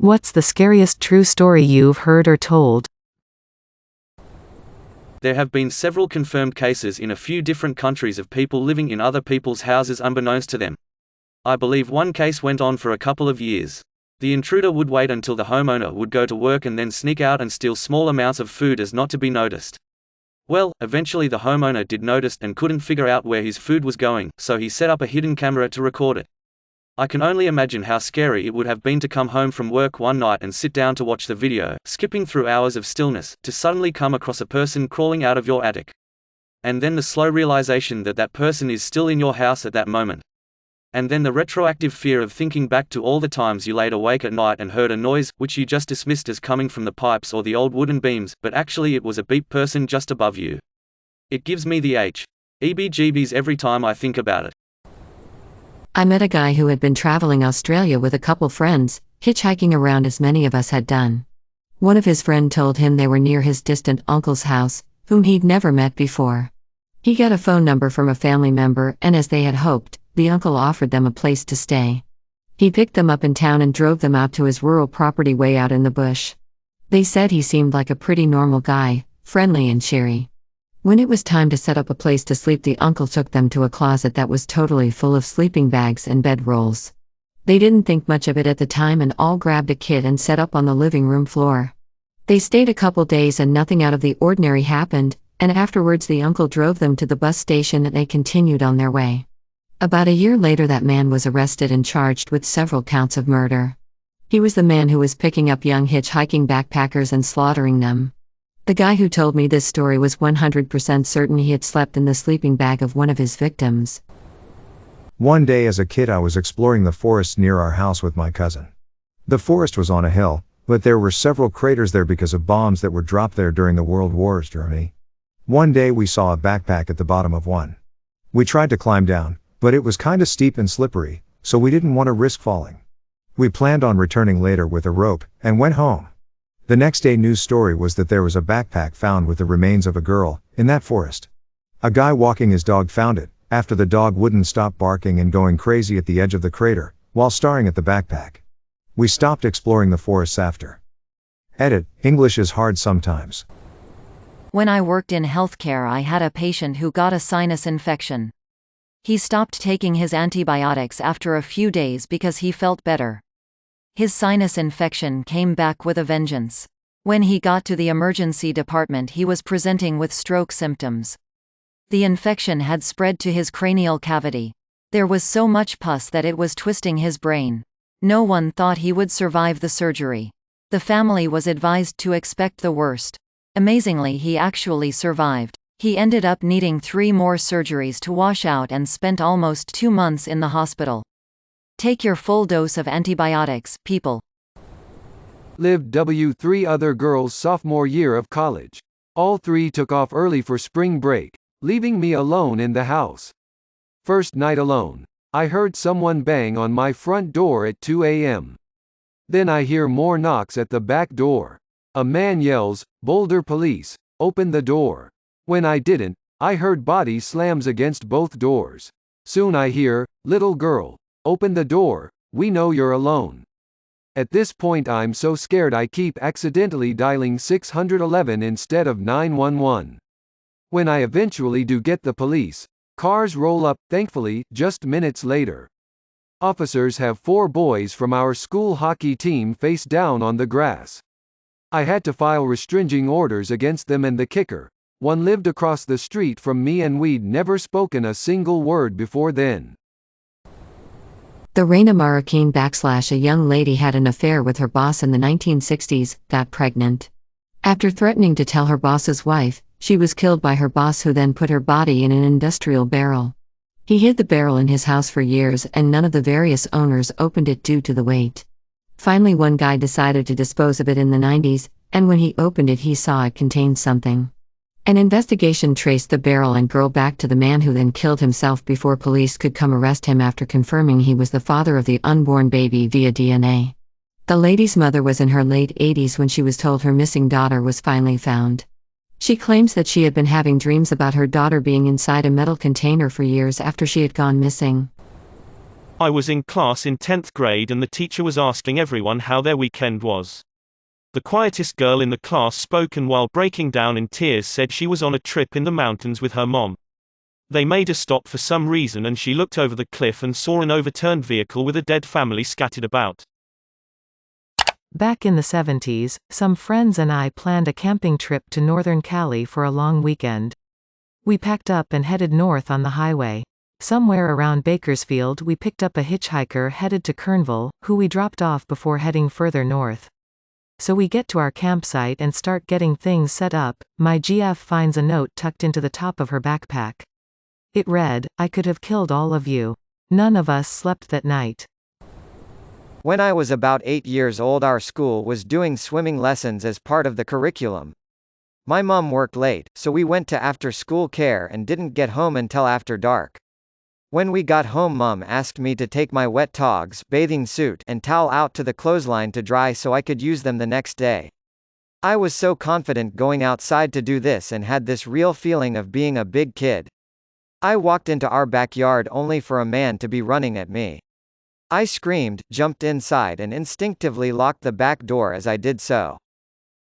What's the scariest true story you've heard or told? There have been several confirmed cases in a few different countries of people living in other people's houses unbeknownst to them. I believe one case went on for a couple of years. The intruder would wait until the homeowner would go to work and then sneak out and steal small amounts of food as not to be noticed. Well, eventually the homeowner did notice and couldn't figure out where his food was going, so he set up a hidden camera to record it. I can only imagine how scary it would have been to come home from work one night and sit down to watch the video, skipping through hours of stillness, to suddenly come across a person crawling out of your attic. And then the slow realization that that person is still in your house at that moment. And then the retroactive fear of thinking back to all the times you laid awake at night and heard a noise, which you just dismissed as coming from the pipes or the old wooden beams, but actually it was a beep person just above you. It gives me the heebie-jeebies every time I think about it. I met a guy who had been traveling Australia with a couple friends, hitchhiking around as many of us had done. One of his friends told him they were near his distant uncle's house, whom he'd never met before. He got a phone number from a family member, and as they had hoped, the uncle offered them a place to stay. He picked them up in town and drove them out to his rural property way out in the bush. They said he seemed like a pretty normal guy, friendly and cheery. When it was time to set up a place to sleep, the uncle took them to a closet that was totally full of sleeping bags and bedrolls. They didn't think much of it at the time and all grabbed a kit and set up on the living room floor. They stayed a couple days and nothing out of the ordinary happened, and afterwards the uncle drove them to the bus station and they continued on their way. About a year later, that man was arrested and charged with several counts of murder. He was the man who was picking up young hitchhiking backpackers and slaughtering them. The guy who told me this story was 100% certain he had slept in the sleeping bag of one of his victims. One day as a kid I was exploring the forest near our house with my cousin. The forest was on a hill, but there were several craters there because of bombs that were dropped there during the World Wars, Germany. One day we saw a backpack at the bottom of one. We tried to climb down, but it was kinda steep and slippery, so we didn't want to risk falling. We planned on returning later with a rope, and went home. The next day news story was that there was a backpack found with the remains of a girl, in that forest. A guy walking his dog found it, after the dog wouldn't stop barking and going crazy at the edge of the crater, while staring at the backpack. We stopped exploring the forests after. Edit, English is hard sometimes. When I worked in healthcare, I had a patient who got a sinus infection. He stopped taking his antibiotics after a few days because he felt better. His sinus infection came back with a vengeance. When he got to the emergency department, he was presenting with stroke symptoms. The infection had spread to his cranial cavity. There was so much pus that it was twisting his brain. No one thought he would survive the surgery. The family was advised to expect the worst. Amazingly, he actually survived. He ended up needing 3 more surgeries to wash out and spent almost 2 months in the hospital. Take your full dose of antibiotics, people. Lived W3 other girls sophomore year of college. All 3 took off early for spring break, leaving me alone in the house. First night alone, I heard someone bang on my front door at 2 a.m. Then I hear more knocks at the back door. A man yells, "Boulder police, open the door." When I didn't, I heard body slams against both doors. Soon I hear, "Little girl, open the door, we know you're alone." At this point I'm so scared I keep accidentally dialing 611 instead of 911. When I eventually do get the police, cars roll up, thankfully, just minutes later. Officers have 4 boys from our school hockey team face down on the grass. I had to file restraining orders against them, and the kicker, one lived across the street from me and we'd never spoken a single word before then. The Reina Marroquin / a young lady had an affair with her boss in the 1960s, got pregnant. After threatening to tell her boss's wife, she was killed by her boss, who then put her body in an industrial barrel. He hid the barrel in his house for years and none of the various owners opened it due to the weight. Finally one guy decided to dispose of it in the 90s, and when he opened it he saw it contained something. An investigation traced the barrel and girl back to the man, who then killed himself before police could come arrest him after confirming he was the father of the unborn baby via DNA. The lady's mother was in her late 80s when she was told her missing daughter was finally found. She claims that she had been having dreams about her daughter being inside a metal container for years after she had gone missing. I was in class in 10th grade and the teacher was asking everyone how their weekend was. The quietest girl in the class spoke and while breaking down in tears said she was on a trip in the mountains with her mom. They made a stop for some reason and she looked over the cliff and saw an overturned vehicle with a dead family scattered about. Back in the 70s, some friends and I planned a camping trip to northern Cali for a long weekend. We packed up and headed north on the highway. Somewhere around Bakersfield we picked up a hitchhiker headed to Kernville, who we dropped off before heading further north. So we get to our campsite and start getting things set up. My GF finds a note tucked into the top of her backpack. It read, "I could have killed all of you. None of us slept that night." When I was about 8 years old, our school was doing swimming lessons as part of the curriculum. My mom worked late, so we went to after-school care and didn't get home until after dark. When we got home, Mom asked me to take my wet togs, bathing suit, and towel out to the clothesline to dry so I could use them the next day. I was so confident going outside to do this and had this real feeling of being a big kid. I walked into our backyard only for a man to be running at me. I screamed, jumped inside and instinctively locked the back door as I did so.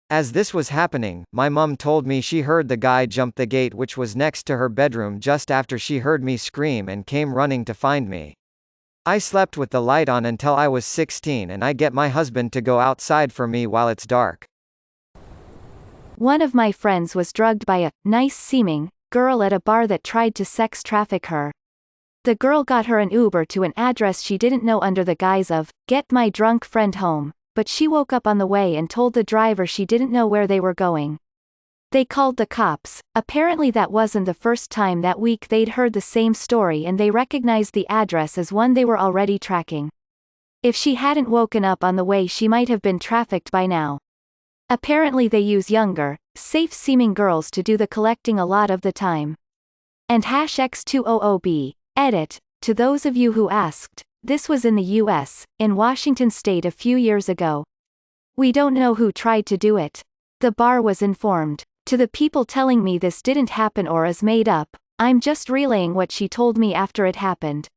As this was happening, my mom told me she heard the guy jump the gate which was next to her bedroom just after she heard me scream and came running to find me. I slept with the light on until I was 16 and I get my husband to go outside for me while it's dark. One of my friends was drugged by a nice-seeming girl at a bar that tried to sex traffic her. The girl got her an Uber to an address she didn't know under the guise of, "Get my drunk friend home," but she woke up on the way and told the driver she didn't know where they were going. They called the cops. Apparently that wasn't the first time that week they'd heard the same story and they recognized the address as one they were already tracking. If she hadn't woken up on the way she might have been trafficked by now. Apparently they use younger, safe-seeming girls to do the collecting a lot of the time. And #X200B. Edit, to those of you who asked, this was in the US, in Washington state a few years ago. We don't know who tried to do it. The bar was informed. To the people telling me this didn't happen or is made up, I'm just relaying what she told me after it happened.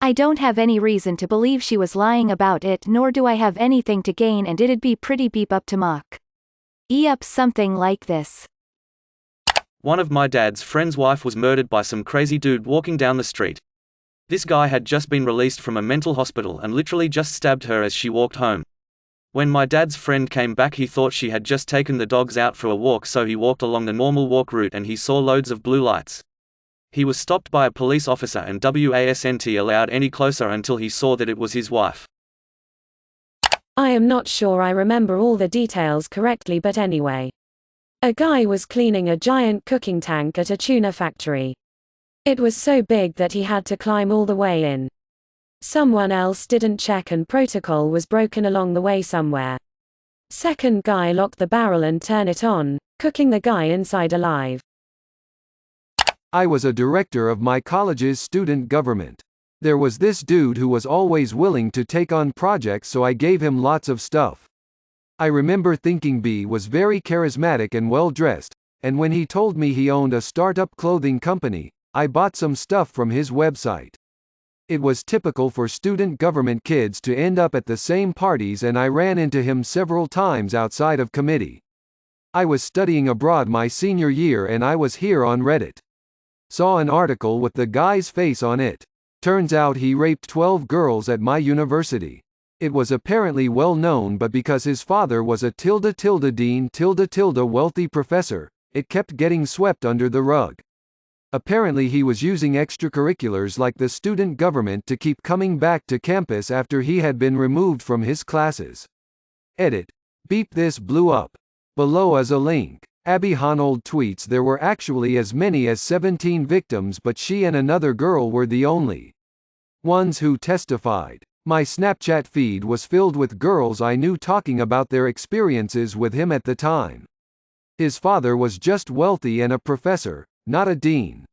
I don't have any reason to believe she was lying about it, nor do I have anything to gain, and it'd be pretty beep up to mock up something like this. One of my dad's friend's wife was murdered by some crazy dude walking down the street. This guy had just been released from a mental hospital and literally just stabbed her as she walked home. When my dad's friend came back, he thought she had just taken the dogs out for a walk, so he walked along the normal walk route and he saw loads of blue lights. He was stopped by a police officer and wasn't allowed any closer until he saw that it was his wife. I am not sure I remember all the details correctly, but anyway. A guy was cleaning a giant cooking tank at a tuna factory. It was so big that he had to climb all the way in. Someone else didn't check and protocol was broken along the way somewhere. Second guy locked the barrel and turned it on, cooking the guy inside alive. I was a director of my college's student government. There was this dude who was always willing to take on projects, so I gave him lots of stuff. I remember thinking B was very charismatic and well-dressed, and when he told me he owned a startup clothing company, I bought some stuff from his website. It was typical for student government kids to end up at the same parties, and I ran into him several times outside of committee. I was studying abroad my senior year and I was here on Reddit. Saw an article with the guy's face on it. Turns out he raped 12 girls at my university. It was apparently well known, but because his father was a dean wealthy professor, it kept getting swept under the rug. Apparently he was using extracurriculars like the student government to keep coming back to campus after he had been removed from his classes. Edit. Beep, this blew up. Below is a link. Abby Honold tweets there were actually as many as 17 victims, but she and another girl were the only ones who testified. My Snapchat feed was filled with girls I knew talking about their experiences with him at the time. His father was just wealthy and a professor, not a dean.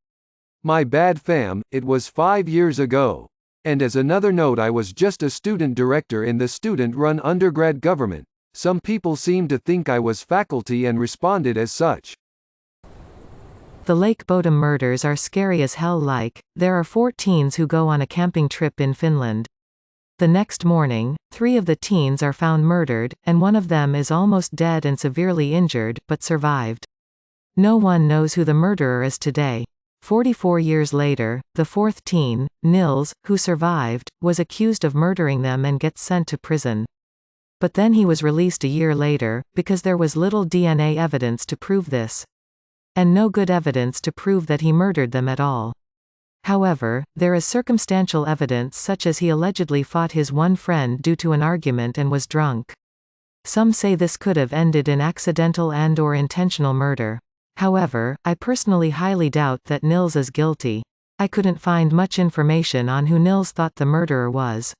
My bad fam, it was 5 years ago. And as another note, I was just a student director in the student-run undergrad government. Some people seemed to think I was faculty and responded as such. The Lake Bodom murders are scary as hell. There are 4 teens who go on a camping trip in Finland. The next morning, 3 of the teens are found murdered, and one of them is almost dead and severely injured, but survived. No one knows who the murderer is today. 44 years later, the 4th teen, Nils, who survived, was accused of murdering them and gets sent to prison. But then he was released a year later, because there was little DNA evidence to prove this. And no good evidence to prove that he murdered them at all. However, there is circumstantial evidence such as he allegedly fought his one friend due to an argument and was drunk. Some say this could have ended in accidental and/or intentional murder. However, I personally highly doubt that Nils is guilty. I couldn't find much information on who Nils thought the murderer was.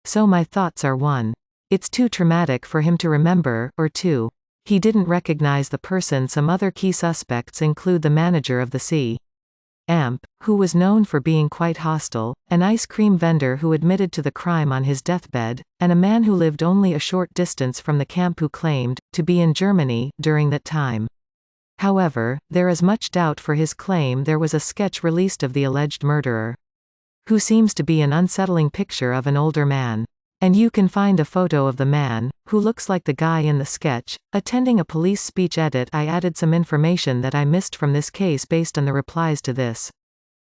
So my thoughts are 1. It's too traumatic for him to remember, or 2. He didn't recognize the person. Some other key suspects include the manager of the C.Amp, who was known for being quite hostile, an ice cream vendor who admitted to the crime on his deathbed, and a man who lived only a short distance from the camp who claimed to be in Germany during that time. However, there is much doubt for his claim. There was a sketch released of the alleged murderer, who seems to be an unsettling picture of an older man. And you can find a photo of the man, who looks like the guy in the sketch, attending a police speech. Edit: I added some information that I missed from this case based on the replies to this.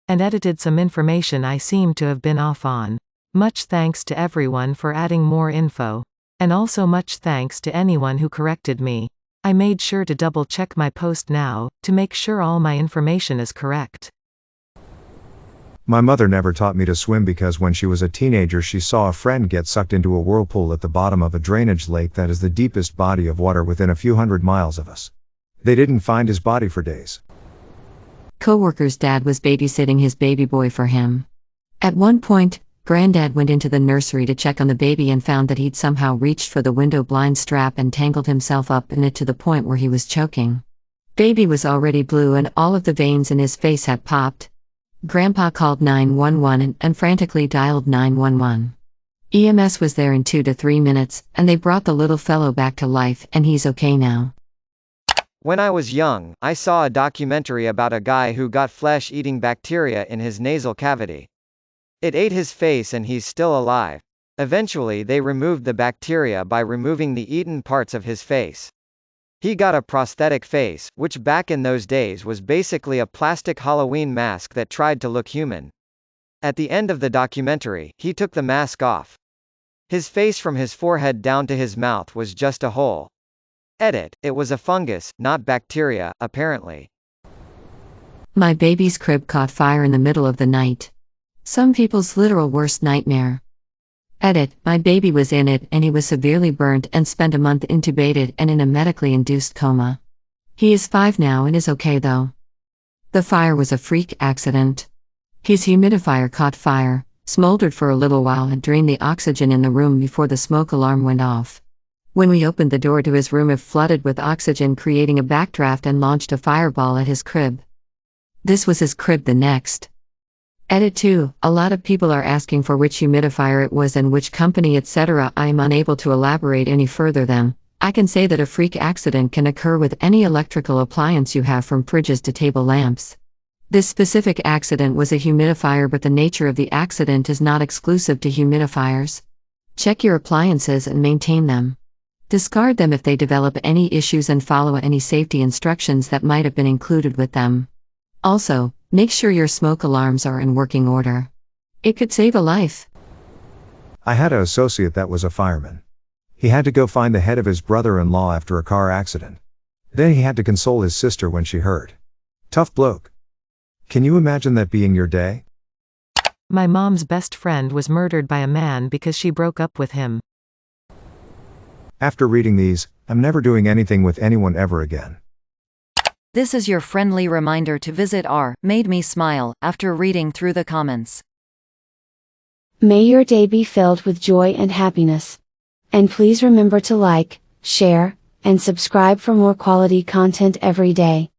And edited some information I seem to have been off on. Much thanks to everyone for adding more info. And also much thanks to anyone who corrected me. I made sure to double check my post now, to make sure all my information is correct. My mother never taught me to swim because when she was a teenager she saw a friend get sucked into a whirlpool at the bottom of a drainage lake that is the deepest body of water within a few hundred miles of us. They didn't find his body for days. Coworker's dad was babysitting his baby boy for him. At one point, Granddad went into the nursery to check on the baby and found that he'd somehow reached for the window blind strap and tangled himself up in it to the point where he was choking. Baby was already blue and all of the veins in his face had popped. Grandpa called 911 and frantically dialed 911. EMS was there in 2 to 3 minutes, and they brought the little fellow back to life, and he's okay now. When I was young, I saw a documentary about a guy who got flesh-eating bacteria in his nasal cavity. It ate his face and he's still alive. Eventually they removed the bacteria by removing the eaten parts of his face. He got a prosthetic face, which back in those days was basically a plastic Halloween mask that tried to look human. At the end of the documentary, he took the mask off. His face from his forehead down to his mouth was just a hole. Edit: it was a fungus, not bacteria, apparently. My baby's crib caught fire in the middle of the night. Some people's literal worst nightmare. Edit: my baby was in it and he was severely burnt and spent a month intubated and in a medically induced coma. He is 5 now and is okay though. The fire was a freak accident. His humidifier caught fire, smoldered for a little while and drained the oxygen in the room before the smoke alarm went off. When we opened the door to his room, it flooded with oxygen, creating a backdraft and launched a fireball at his crib. This was his crib the next. Edit 2, a lot of people are asking for which humidifier it was and which company etc. I am unable to elaborate any further than, I can say that a freak accident can occur with any electrical appliance you have from fridges to table lamps. This specific accident was a humidifier, but the nature of the accident is not exclusive to humidifiers. Check your appliances and maintain them. Discard them if they develop any issues and follow any safety instructions that might have been included with them. Also, make sure your smoke alarms are in working order. It could save a life. I had an associate that was a fireman. He had to go find the head of his brother-in-law after a car accident. Then he had to console his sister when she hurt. Tough bloke. Can you imagine that being your day? My mom's best friend was murdered by a man because she broke up with him. After reading these, I'm never doing anything with anyone ever again. This is your friendly reminder to visit Made Me Smile after reading through the comments. May your day be filled with joy and happiness. And please remember to like, share, and subscribe for more quality content every day.